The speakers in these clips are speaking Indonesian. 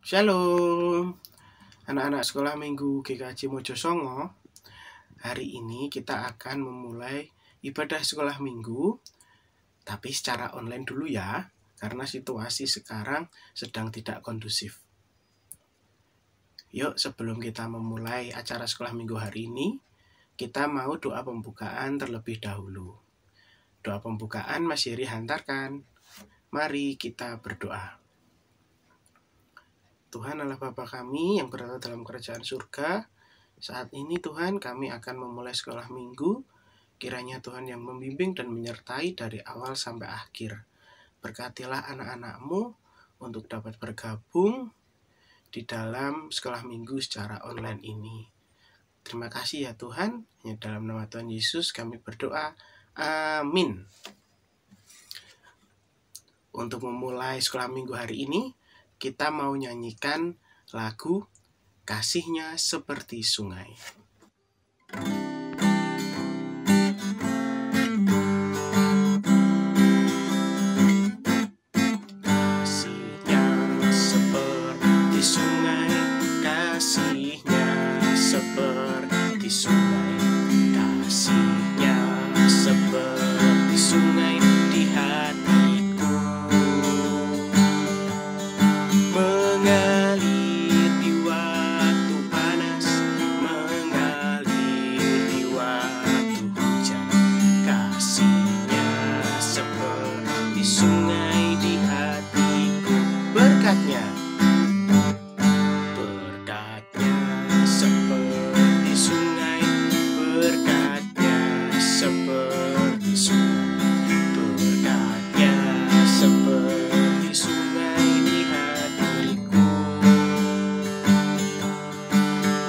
Shalom, anak-anak sekolah minggu GKJ Mojosongo. Hari ini kita akan memulai ibadah sekolah minggu, tapi secara online dulu ya, karena situasi sekarang sedang tidak kondusif. Yuk, sebelum kita memulai acara sekolah minggu hari ini, kita mau doa pembukaan terlebih dahulu. Doa pembukaan Mas Yeri hantarkan. Mari kita berdoa. Tuhan Allah Bapa kami yang berada dalam kerajaan surga, saat ini Tuhan kami akan memulai sekolah minggu. Kiranya Tuhan yang membimbing dan menyertai dari awal sampai akhir. Berkatilah anak-anak-Mu untuk dapat bergabung di dalam sekolah minggu secara online ini. Terima kasih ya Tuhan, hanya dalam nama Tuhan Yesus kami berdoa. Amin. Untuk memulai sekolah minggu hari ini, kita mau nyanyikan lagu Kasihnya Seperti Sungai. Kasihnya seperti sungai, kasihnya seperti sungai, kasihnya seperti sungai di hatiku, mengalir di waktu panas, mengalir di waktu hujan. Kasihnya seperti sungai di hatiku, berkatnya seperti sungai, berkatnya seperti sungai, berkatnya seperti sungai di hatiku,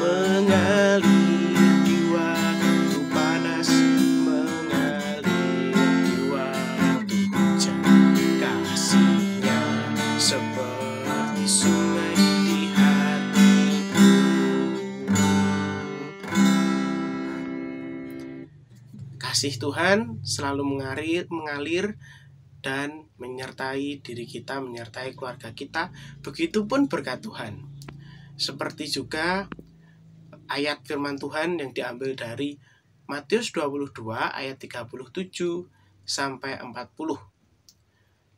mengalir di waktu panas, mengalir di waktu hujan. Kasihnya seperti sungai di hatiku. Kasih Tuhan selalu mengalir dan menyertai diri kita, menyertai keluarga kita. Begitupun berkat Tuhan. Seperti juga ayat firman Tuhan yang diambil dari Matius 22 ayat 37 sampai 40.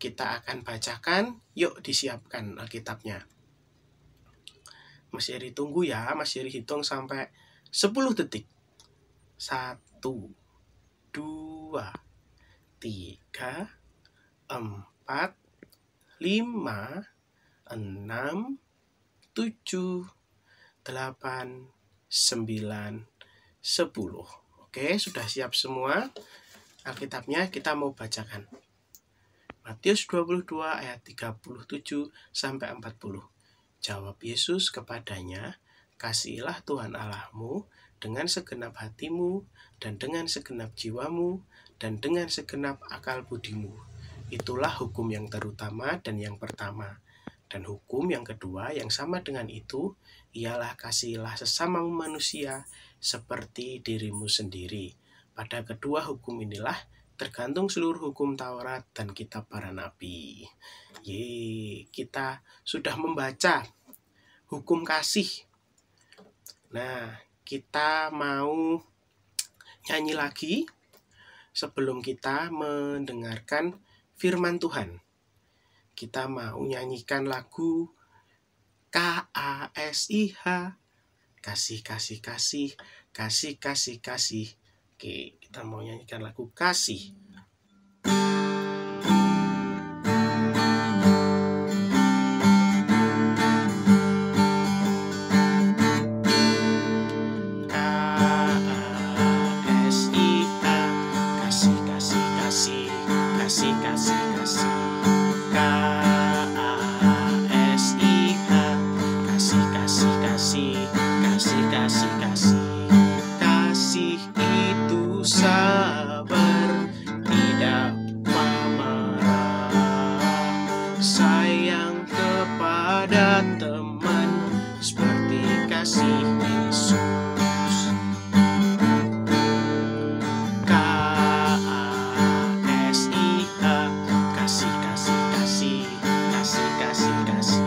Kita akan bacakan, yuk disiapkan Alkitabnya. Mas Yeri tunggu ya, Mas Yeri hitung sampai 10 detik. 1, 2, 3, 4, 5, 6, 7, 8, 9, 10. Oke, sudah siap semua? Alkitabnya kita mau bacakan. Matius 22 ayat 37 sampai 40. Jawab Yesus kepadanya, "Kasihilah Tuhan Allahmu dengan segenap hatimu, dan dengan segenap jiwamu, dan dengan segenap akal budimu. Itulah hukum yang terutama dan yang pertama. Dan hukum yang kedua yang sama dengan itu, ialah kasihilah sesama manusia seperti dirimu sendiri. Pada kedua hukum inilah tergantung seluruh hukum Taurat dan kitab para nabi." Kita sudah membaca hukum kasih. Nah, kita mau nyanyi lagi sebelum kita mendengarkan firman Tuhan. Kita mau nyanyikan lagu KASIH, kasih kasih kasih, kasih kasih kasih. Oke, kita mau nyanyikan lagu kasih. Kasih, kasih, kasih. KASIH, kasih, kasih, kasih, kasih, kasih, kasih. Kasih itu sabar, tidak marah, sayang kepada teman seperti kasih Yesus. Kasih, kasih, kasih, kasih, kasih, kasih.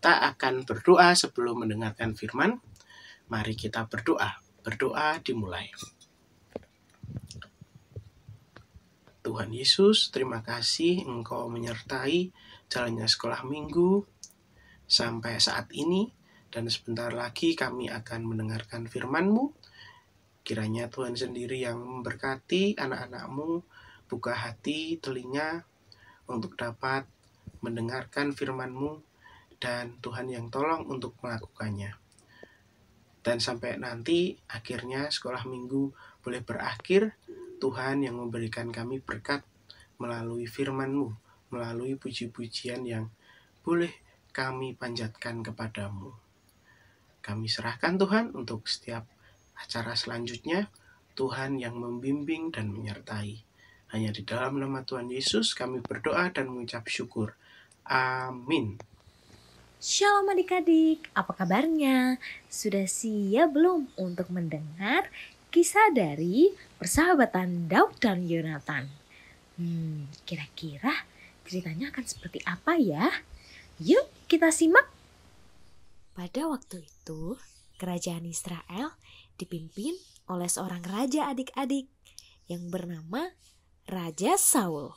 Kita akan berdoa sebelum mendengarkan firman. Mari kita berdoa. Berdoa dimulai. Tuhan Yesus, terima kasih Engkau menyertai jalannya sekolah minggu sampai saat ini. Dan sebentar lagi kami akan mendengarkan firman-Mu. Kiranya Tuhan sendiri yang memberkati anak-anak-Mu, buka hati, telinga untuk dapat mendengarkan firman-Mu, dan Tuhan yang tolong untuk melakukannya. Dan sampai nanti akhirnya sekolah minggu boleh berakhir, Tuhan yang memberikan kami berkat melalui firman-Mu, melalui puji-pujian yang boleh kami panjatkan kepadamu. Kami serahkan Tuhan untuk setiap acara selanjutnya, Tuhan yang membimbing dan menyertai. Hanya di dalam nama Tuhan Yesus kami berdoa dan mengucap syukur. Amin. Shalom adik-adik, apa kabarnya? Sudah siap belum untuk mendengar kisah dari persahabatan Daud dan Yonatan? Kira-kira ceritanya akan seperti apa ya? Yuk kita simak. Pada waktu itu, kerajaan Israel dipimpin oleh seorang raja adik-adik yang bernama Raja Saul.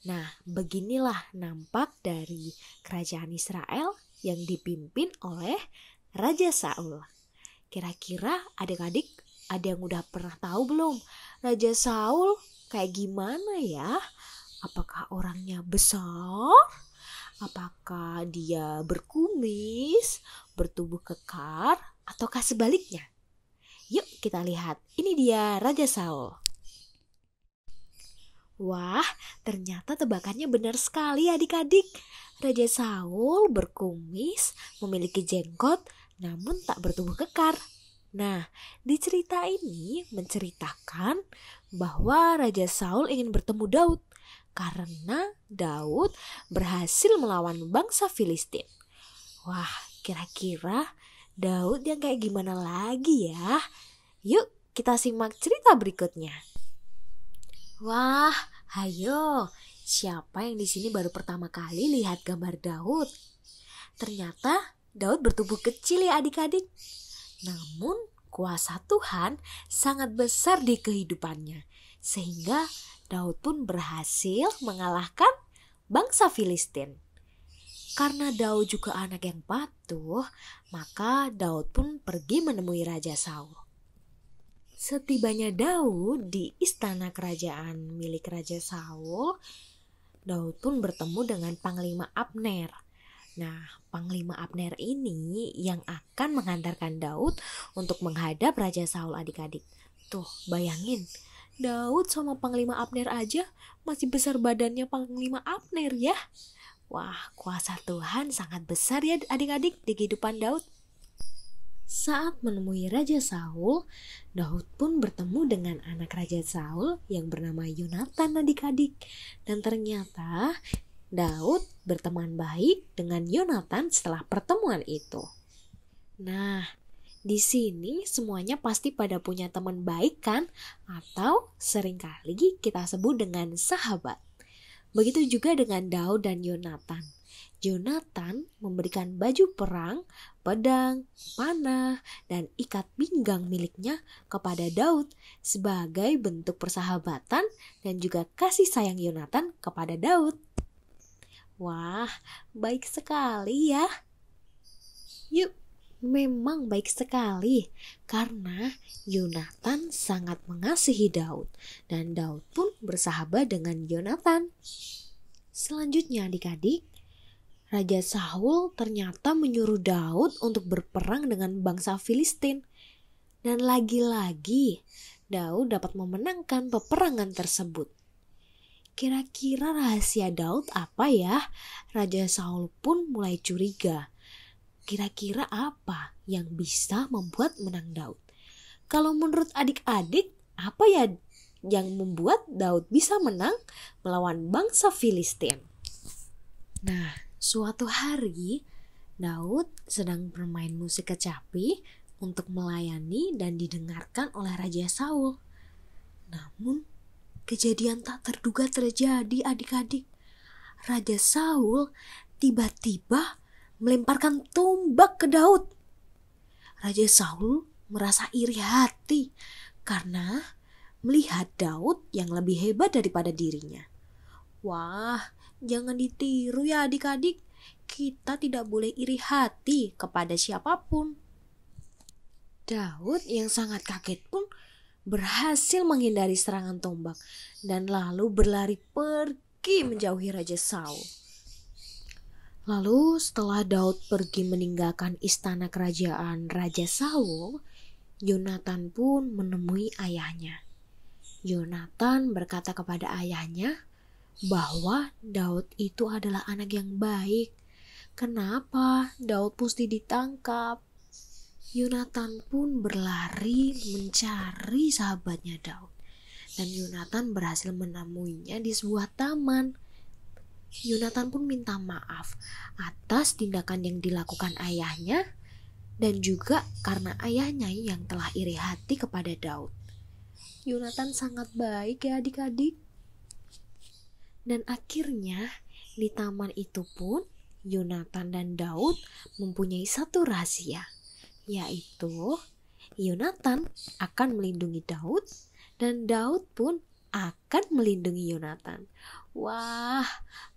Nah, beginilah nampak dari kerajaan Israel yang dipimpin oleh Raja Saul. Kira-kira adik-adik ada yang udah pernah tahu belum? Raja Saul kayak gimana ya? Apakah orangnya besar? Apakah dia berkumis, bertubuh kekar, ataukah sebaliknya? Yuk kita lihat, ini dia Raja Saul. Wah, ternyata tebakannya benar sekali adik-adik. Raja Saul berkumis, memiliki jenggot, namun tak bertubuh kekar. Nah, di cerita ini menceritakan bahwa Raja Saul ingin bertemu Daud karena Daud berhasil melawan bangsa Filistin. Wah, kira-kira Daud yang kayak gimana lagi ya? Yuk kita simak cerita berikutnya. Wah, hayo, siapa yang di sini baru pertama kali lihat gambar Daud? Ternyata Daud bertubuh kecil ya adik-adik. Namun kuasa Tuhan sangat besar di kehidupannya, sehingga Daud pun berhasil mengalahkan bangsa Filistin. Karena Daud juga anak yang patuh, maka Daud pun pergi menemui Raja Saul. Setibanya Daud di istana kerajaan milik Raja Saul, Daud pun bertemu dengan Panglima Abner. Nah, Panglima Abner ini yang akan menghantarkan Daud untuk menghadap Raja Saul adik-adik. Tuh, bayangin, Daud sama Panglima Abner aja masih besar badannya Panglima Abner ya. Wah, kuasa Tuhan sangat besar ya adik-adik di kehidupan Daud. Saat menemui Raja Saul, Daud pun bertemu dengan anak Raja Saul yang bernama Yonatan adik-adik. Dan ternyata Daud berteman baik dengan Yonatan setelah pertemuan itu. Nah, di sini semuanya pasti pada punya teman baik kan? Atau seringkali kita sebut dengan sahabat. Begitu juga dengan Daud dan Yonatan. Yonatan memberikan baju perang, pedang, panah, dan ikat pinggang miliknya kepada Daud sebagai bentuk persahabatan dan juga kasih sayang Yonatan kepada Daud. Wah, baik sekali ya. Yuk, memang baik sekali karena Yonatan sangat mengasihi Daud dan Daud pun bersahabat dengan Yonatan. Selanjutnya adik-adik, Raja Saul ternyata menyuruh Daud untuk berperang dengan bangsa Filistin. Dan lagi-lagi Daud dapat memenangkan peperangan tersebut. Kira-kira rahasia Daud apa ya? Raja Saul pun mulai curiga. Kira-kira apa yang bisa membuat menang Daud? Kalau menurut adik-adik, apa ya yang membuat Daud bisa menang melawan bangsa Filistin? Nah, suatu hari Daud sedang bermain musik kecapi untuk melayani dan didengarkan oleh Raja Saul. Namun kejadian tak terduga terjadi adik-adik. Raja Saul tiba-tiba melemparkan tombak ke Daud. Raja Saul merasa iri hati karena melihat Daud yang lebih hebat daripada dirinya. Wah, jangan ditiru ya adik-adik. Kita tidak boleh iri hati kepada siapapun. Daud yang sangat kaget pun berhasil menghindari serangan tombak dan lalu berlari pergi menjauhi Raja Saul. Lalu setelah Daud pergi meninggalkan istana kerajaan Raja Saul, Yonatan pun menemui ayahnya. Yonatan berkata kepada ayahnya bahwa Daud itu adalah anak yang baik. Kenapa Daud mesti ditangkap? Yonatan pun berlari mencari sahabatnya Daud. Dan Yonatan berhasil menemuinya di sebuah taman. Yonatan pun minta maaf atas tindakan yang dilakukan ayahnya dan juga karena ayahnya yang telah iri hati kepada Daud. Yonatan sangat baik ya adik-adik. Dan akhirnya di taman itu pun Yonatan dan Daud mempunyai satu rahasia, yaitu Yonatan akan melindungi Daud dan Daud pun akan melindungi Yonatan. Wah,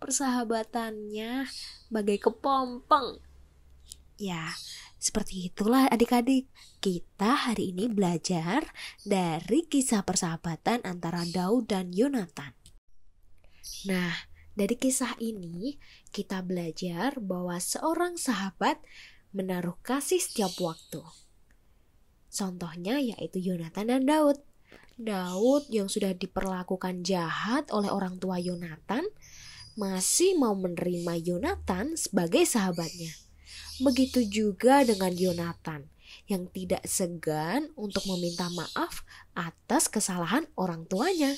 persahabatannya bagai kepompong. Ya, seperti itulah adik-adik. Kita hari ini belajar dari kisah persahabatan antara Daud dan Yonatan. Nah, dari kisah ini kita belajar bahwa seorang sahabat menaruh kasih setiap waktu. Contohnya yaitu Yonatan dan Daud. Daud yang sudah diperlakukan jahat oleh orang tua Yonatan masih mau menerima Yonatan sebagai sahabatnya. Begitu juga dengan Yonatan yang tidak segan untuk meminta maaf atas kesalahan orang tuanya.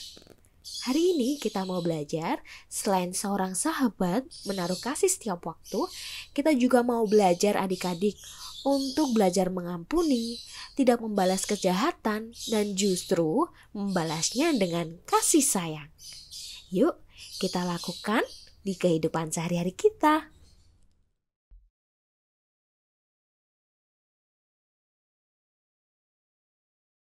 Hari ini kita mau belajar selain seorang sahabat menaruh kasih setiap waktu, kita juga mau belajar adik-adik untuk belajar mengampuni, tidak membalas kejahatan, dan justru membalasnya dengan kasih sayang. Yuk, kita lakukan di kehidupan sehari-hari kita.